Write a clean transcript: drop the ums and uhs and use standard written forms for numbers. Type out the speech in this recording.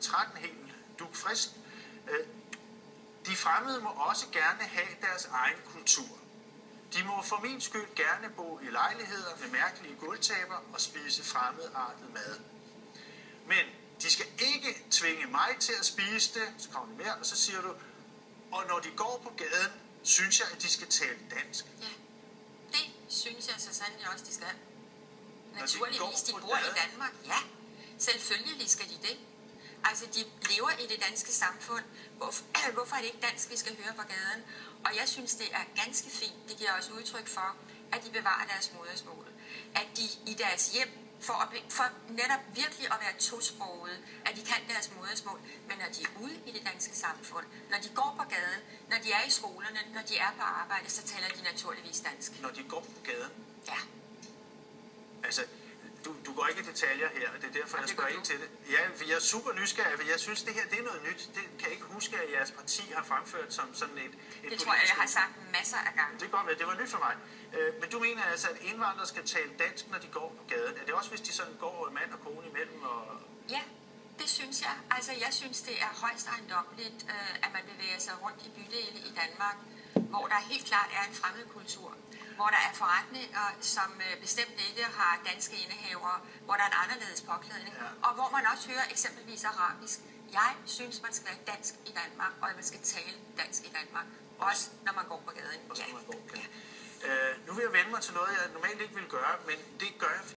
13 helt dugfrisk. De fremmede må også gerne have deres egen kultur. De må for min skyld gerne bo i lejligheder med mærkelige gulvtæpper og spise fremmedartet mad. Men de skal ikke tvinge mig til at spise det, så kommer de mere, og så siger du, og når de går på gaden, synes jeg, at de skal tale dansk. Ja, det synes jeg så sandelig også, de skal. Naturligvis, de bor i Danmark. Ja, selvfølgelig skal de det. Altså, de lever i det danske samfund. Hvorfor er det ikke dansk, vi skal høre på gaden? Og jeg synes, det er ganske fint. Det giver også udtryk for, at de bevarer deres modersmål. At de i deres hjem, for netop virkelig at være tosprogede, at de kan deres modersmål. Men når de er ude i det danske samfund, når de går på gaden, når de er i skolerne, når de er på arbejde, så taler de naturligvis dansk. Når de går på gaden? Ja. Altså, du går ikke i detaljer her, og det er derfor, jeg spørger ind til det. Ja, jeg er super nysgerrig, for jeg synes, det her det er noget nyt. Det kan jeg ikke huske, at jeres parti har fremført som sådan et det tror jeg har sagt masser af gange. Det kan godt være, det var nyt for mig. Men du mener altså, at indvandrere skal tale dansk, når de går på gaden? Er det også, hvis de sådan går mand og kone imellem? Ja, det synes jeg. Altså, jeg synes, det er højst ejendommeligt, at man bevæger sig rundt i bydele i Danmark, hvor der helt klart er en fremmed kultur, hvor der er forretninger, som bestemt ikke har danske indehavere, hvor der er en anderledes påklædning, og hvor man også hører eksempelvis arabisk. Jeg synes, man skal være dansk i Danmark, og man skal tale dansk i Danmark, også når man går på gaden. Nu vil jeg vende mig til noget, jeg normalt ikke vil gøre, men det gør jeg,